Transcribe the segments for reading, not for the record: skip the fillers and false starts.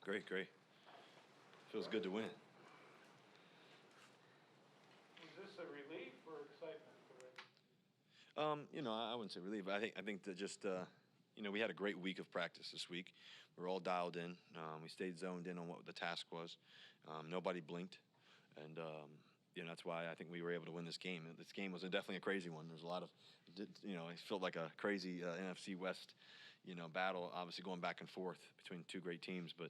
Great, great. Feels good to win. Was this a relief or excitement for I wouldn't say relief. I think that just we had a great week of practice this week. We were all dialed in. We stayed zoned in on what the task was. Nobody blinked, and that's why I think we were able to win this game. This game was definitely a crazy one. There's a lot of, it felt like a crazy NFC West, battle. Obviously going back and forth between two great teams, but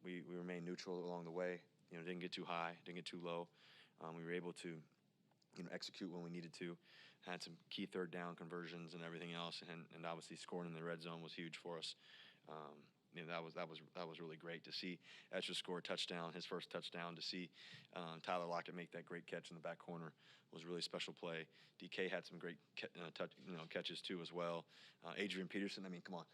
we remained neutral along the way. Didn't get too high, didn't get too low. We were able to execute when we needed to. Had some key third down conversions and everything else, and obviously scoring in the red zone was huge for us. That was really great to see Escher score a touchdown, his first touchdown. To see Tyler Lockett make that great catch in the back corner was a really special play. DK had some great catches too as well. Adrian Peterson, I mean, come on,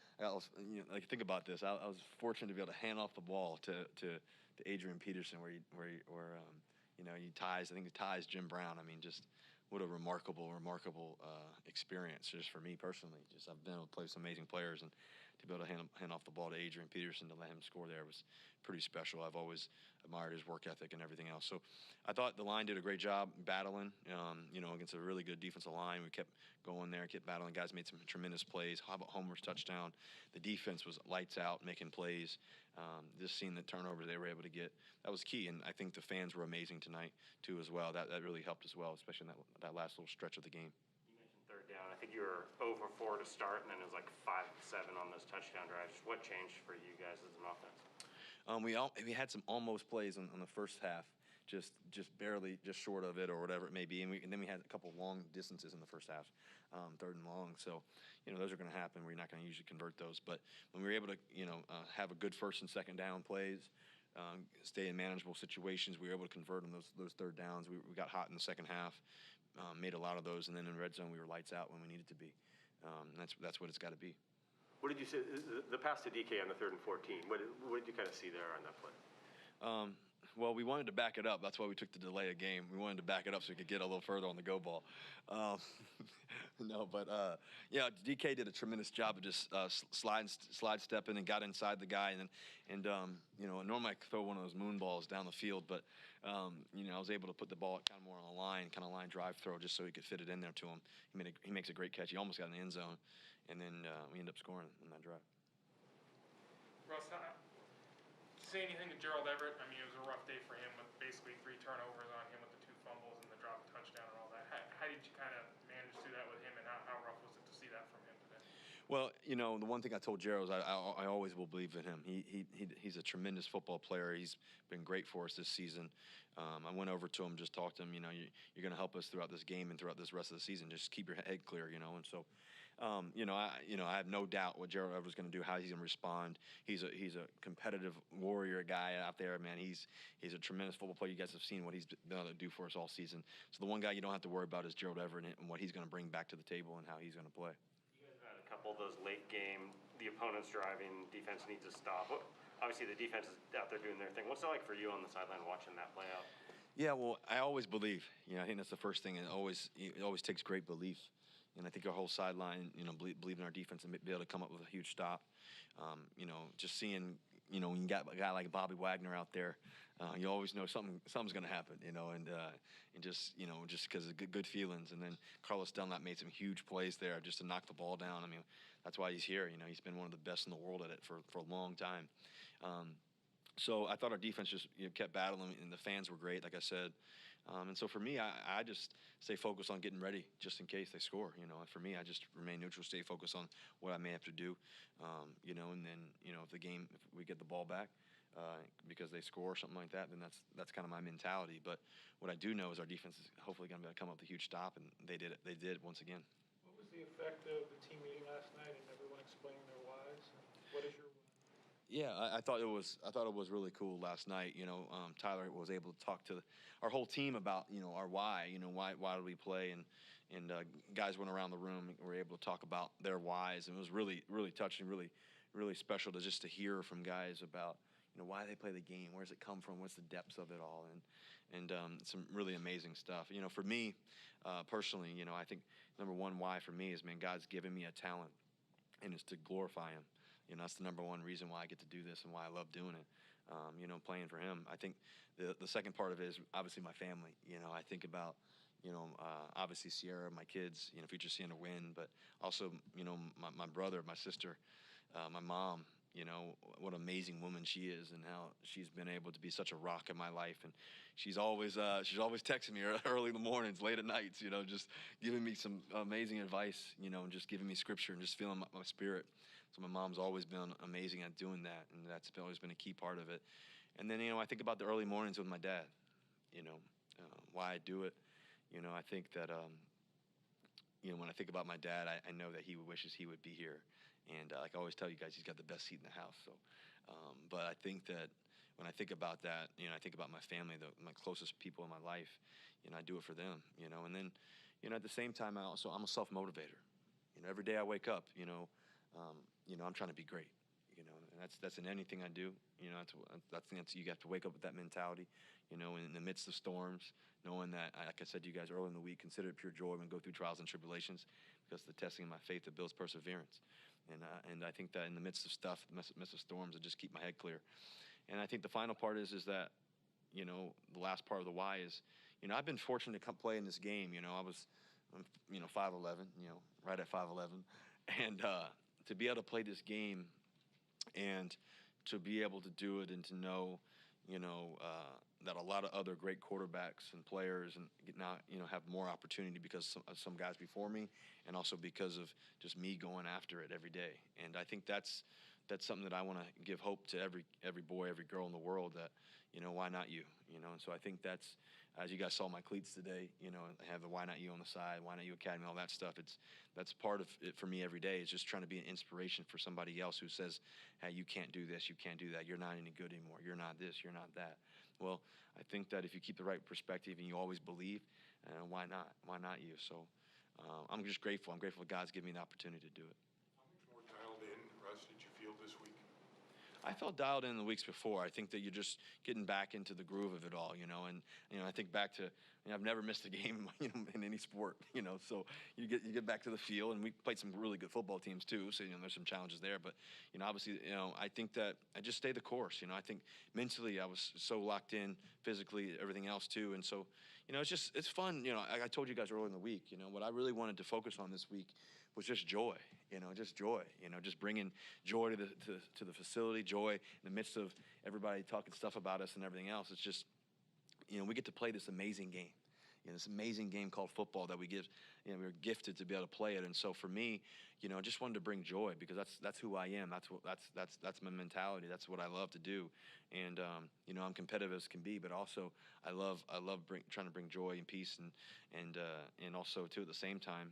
think about this. I was fortunate to be able to hand off the ball to Adrian Peterson, where he ties. I think he ties Jim Brown. I mean, just what a remarkable experience just for me personally. Just I've been able to play with some amazing players, and to be able to hand off the ball to Adrian Peterson to let him score there was pretty special. I've always admired his work ethic and everything else. So I thought the line did a great job battling, against a really good defensive line. We kept going there, kept battling. Guys made some tremendous plays. How about Homer's touchdown? The defense was lights out, making plays. Just seeing the turnovers they were able to get, that was key. And I think the fans were amazing tonight too as well. That really helped as well, especially in that last little stretch of the game. You mentioned third down. I think you were 0 for 4 to start, and then it was like 5 of 7 on those touchdown drives. What changed for you guys as an offense? We had some almost plays on the first half, just barely, just short of it or whatever it may be, and then we had a couple long distances in the first half, third and long. So, those are going to happen. We're not going to usually convert those, but when we were able to, have a good first and second down plays, stay in manageable situations, we were able to convert on those third downs. We got hot in the second half, made a lot of those, and then in red zone we were lights out when we needed to be. That's what it's got to be. What did you say, the pass to DK on the 3rd and 14, what did you kind of see there on that play? Well, we wanted to back it up. That's why we took the delay of game. We wanted to back it up so we could get a little further on the go ball. DK did a tremendous job of just slide stepping and got inside the guy. And normally I throw one of those moon balls down the field, but, I was able to put the ball kind of more on a line drive throw just so he could fit it in there to him. He makes a great catch. He almost got in the end zone, and then we end up scoring in that drive. Russ, say anything to Gerald Everett? I mean, it was a rough day for him with basically 3 turnovers on him with the 2 fumbles and the drop touchdown and all that. How did you kind of manage through that with him, and how rough was it to see that from him today? Well, the one thing I told Gerald is I always will believe in him. He's a tremendous football player. He's been great for us this season. I went over to him, just talked to him. You're going to help us throughout this game and throughout this rest of the season. Just keep your head clear, And so, I have no doubt what Gerald Everett's going to do, how he's going to respond. He's a competitive warrior guy out there, man. He's a tremendous football player. You guys have seen what he's been able to do for us all season. So the one guy you don't have to worry about is Gerald Everett and what he's going to bring back to the table and how he's going to play. A couple of those late game, the opponent's driving, defense needs to stop. Obviously, the defense is out there doing their thing. What's it like for you on the sideline watching that play out? Yeah, well, I always believe. I think that's the first thing, and it always takes great belief. And I think our whole sideline, believe in our defense and be able to come up with a huge stop. Just seeing, when you got a guy like Bobby Wagner out there, you always know something's going to happen, and just because of good feelings. And then Carlos Dunlap made some huge plays there just to knock the ball down. I mean, that's why he's here. He's been one of the best in the world at it for a long time. So I thought our defense just kept battling, and the fans were great, like I said. And so for me, I just stay focused on getting ready just in case they score. For me, I just remain neutral, stay focused on what I may have to do. And then if we get the ball back because they score or something like that, then that's kind of my mentality. But what I do know is our defense is hopefully going to be able to come up with a huge stop, and they did it. They did once again. What was the effect of the team meeting last night and everyone explaining their whys? What is your why? Yeah, I thought it was really cool last night. Tyler was able to talk to our whole team about our why. Why do we play, and guys went around the room and were able to talk about their whys, and it was really touching, really special to hear from guys about why they play the game, where does it come from, what's the depths of it all, and some really amazing stuff. For me personally, I think number one why for me is, man, God's given me a talent, and it's to glorify Him. that's the number one reason why I get to do this and why I love doing it. Playing for him. I think the second part of it is obviously my family. I think about, obviously Sierra, my kids, future seeing a win, but also, my brother, my sister, my mom, what an amazing woman she is and how she's been able to be such a rock in my life. And she's always texting me early in the mornings, late at nights, just giving me some amazing advice, and just giving me scripture and just feeling my spirit. So my mom's always been amazing at doing that, and that's always been a key part of it. And then, I think about the early mornings with my dad, why I do it. I think that, when I think about my dad, I know that he wishes he would be here. And like I always tell you guys, he's got the best seat in the house. So, but I think that when I think about that, I think about my family, my closest people in my life, I do it for them, And then, at the same time, I'm a self-motivator. Every day I wake up, I'm trying to be great, and that's in anything I do. That's you have to wake up with that mentality, in the midst of storms, knowing that, like I said to you guys earlier in the week, consider it pure joy when we go through trials and tribulations, because the testing of my faith that builds perseverance. And I think that in the midst of stuff, the midst of storms, I just keep my head clear. And I think the final part is that, the last part of the why is, I've been fortunate to come play in this game. I'm 5'11", right at 5'11", and to be able to play this game and to be able to do it and to know, that a lot of other great quarterbacks and players and now, have more opportunity because of some guys before me, and also because of just me going after it every day. And I think that's something that I want to give hope to every boy, every girl in the world, that, why not you? And so I think that's, as you guys saw my cleats today, I have the Why Not You on the side, Why Not You Academy, all that stuff. That's part of it for me every day, is just trying to be an inspiration for somebody else who says, hey, you can't do this, you can't do that, you're not any good anymore, you're not this, you're not that. Well, I think that if you keep the right perspective and you always believe, why not? Why not you? So I'm just grateful. I'm grateful God's given me the opportunity to do it. How much more dialed in, Russ, did you feel this week? I felt dialed in the weeks before. I think that you're just getting back into the groove of it all, and I think back to, I've never missed a game, in any sport, so you get back to the field, and we played some really good football teams too, so there's some challenges there, but obviously, I think that I just stayed the course. I think mentally I was so locked in, physically, everything else too, and so it's fun. I told you guys earlier in the week, what I really wanted to focus on this week was just joy, just joy, just bringing joy to the facility, joy in the midst of everybody talking stuff about us and everything else. It's just, we get to play this amazing game, this amazing game called football that we give, we're gifted to be able to play it. And so for me, I just wanted to bring joy, because that's who I am. That's my mentality. That's what I love to do. And I'm competitive as can be, but also I love trying to bring joy and peace, and also too at the same time,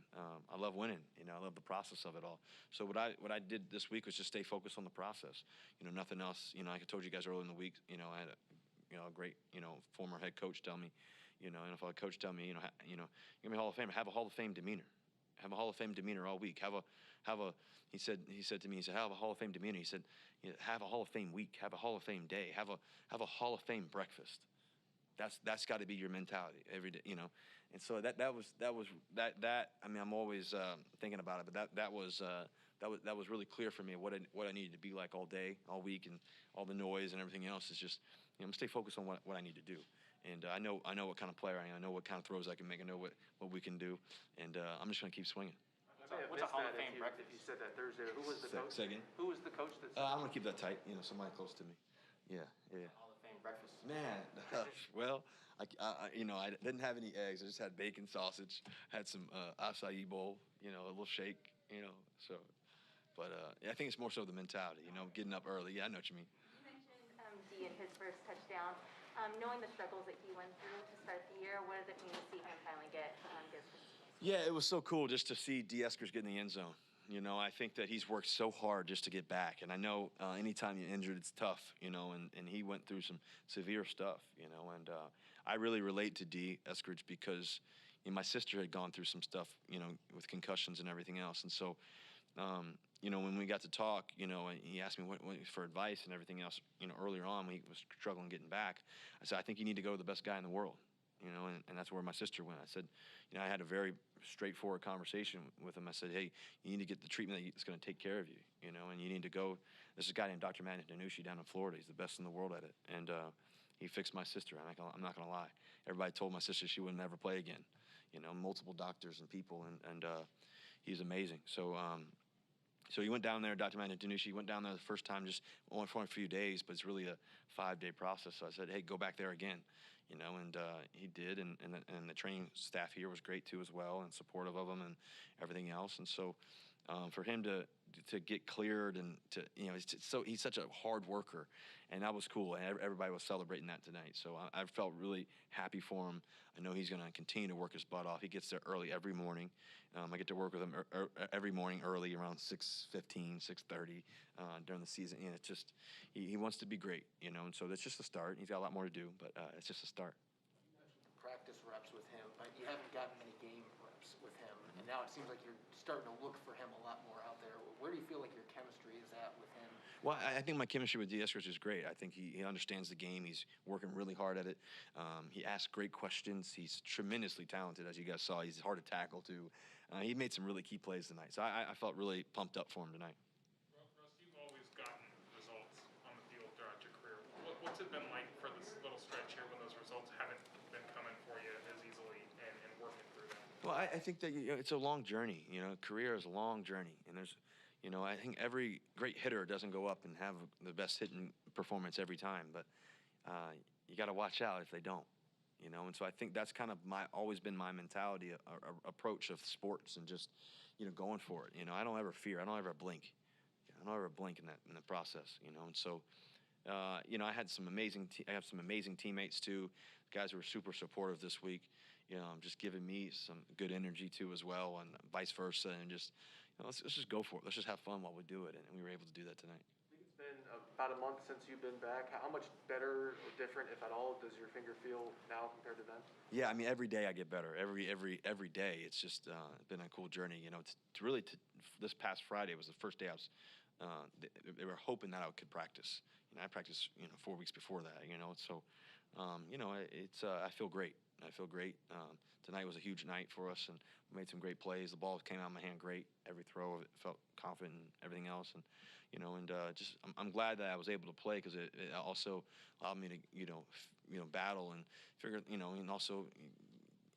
I love winning. I love the process of it all. So what I did this week was just stay focused on the process. Nothing else. I told you guys earlier in the week. I had a great former head coach tell me, NFL coach tell me, you're gonna be a Hall of Famer. Have a Hall of Fame demeanor. Have a Hall of Fame demeanor all week. He said to me, have a Hall of Fame demeanor. He said, have a Hall of Fame week. Have a Hall of Fame day. Have a Hall of Fame breakfast. That's got to be your mentality every day, And so that was. I mean, I'm always thinking about it, but that was really clear for me what I needed to be like all day, all week, and all the noise and everything else is just, I'm gonna stay focused on what I need to do. And I know what kind of player I am. I know what kind of throws I can make. I know what we can do. And I'm just going to keep swinging. What's a Hall of Fame breakfast? If you said that Thursday, who was the coach? Say again? Who was the coach that said I'm going to keep that tight. Somebody close to me. Yeah. Hall of Fame breakfast. Man, well, I didn't have any eggs. I just had bacon, sausage, had some acai bowl, a little shake, so. But I think it's more so the mentality, getting up early. Yeah, I know what you mean. You mentioned D in his first touchdown. Knowing the struggles that he went through to start the year, what does it mean to see him finally get this? Yeah, it was so cool just to see D. Eskers get in the end zone. I think that he's worked so hard just to get back. And I know anytime you're injured, it's tough, and he went through some severe stuff, and I really relate to D. Eskridge because my sister had gone through some stuff, with concussions and everything else. And so, when we got to talk, and he asked me what for advice and everything else, earlier on when he was struggling getting back, I said, I think you need to go to the best guy in the world. you know, and that's where my sister went. I said, you know, I had a very straightforward conversation with him. I said, hey, you need to get the treatment that's going to take care of you, you know, and you need to go. This is a guy named Dr. Matt Danucci down in Florida. He's the best in the world at it. And he fixed my sister. I'm not going to lie. Everybody told my sister she would never play again, you know, multiple doctors and people. And he's amazing. So he went down there, Dr. Matt Danucci. He went down there the first time, just only for a few days, but it's really a 5-day process. So I said, hey, go back there again, you know, and he did. And the training staff here was great too as well, and supportive of him and everything else. And so for him to get cleared and to, you know, he's such a hard worker, and that was cool. And everybody was celebrating that tonight. So I felt really happy for him. I know he's going to continue to work his butt off. He gets there early every morning. I get to work with him every morning early around 6:15, 6:30 during the season. And it's just, he wants to be great, you know, and so that's just a start. He's got a lot more to do, but it's just a start. You mentioned practice reps with him, but you haven't gotten many game reps with him, and now it seems like you're starting to look for him a lot more out there. Where do you feel like your chemistry is at with him? Well, I think my chemistry with Dieskers is great. I think he understands the game. He's working really hard at it. He asks great questions. He's tremendously talented, as you guys saw. He's hard to tackle, too. He made some really key plays tonight. So I felt really pumped up for him tonight. Russ, you've always gotten results on the field throughout your career. What's it been like for this little stretch here when those results haven't been coming for you as easily and working through that? Well, I think that, you know, it's a long journey. You know, career is a long journey, and there's, you know, I think every great hitter doesn't go up and have the best hitting performance every time, but you got to watch out if they don't, you know. And so I think that's kind of always been my mentality, approach of sports, and just, you know, going for it. You know, I don't ever fear. I don't ever blink. I don't ever blink in the process, you know. And so, you know, I have some amazing teammates too, guys who were super supportive this week. You know, just giving me some good energy too as well, and vice versa, and just, you know, let's just go for it. Let's just have fun while we do it, and we were able to do that tonight. I think it's been about a month since you've been back. How much better or different, if at all, does your finger feel now compared to then? Yeah, I mean, every day I get better. Every day, it's just been a cool journey. You know, this past Friday was the first day I was. They were hoping that I could practice. You know, I practiced, you know, 4 weeks before that. You know, so, you know, I feel great. I feel great. Tonight was a huge night for us, and we made some great plays. The ball came out of my hand great. Every throw of it felt confident and everything else. And, you know, and just I'm glad that I was able to play, because it also allowed me to, you know, battle and figure, you know, and also,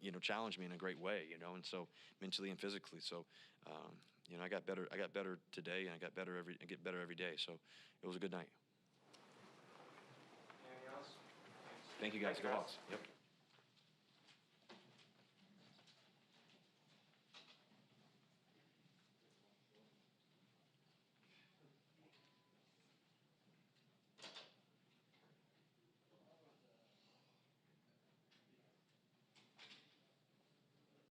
you know, challenge me in a great way, you know, and so mentally and physically. So, you know, I got better today, and I get better every day. So it was a good night. Anything else? Thank you guys. Go Hawks. Yep.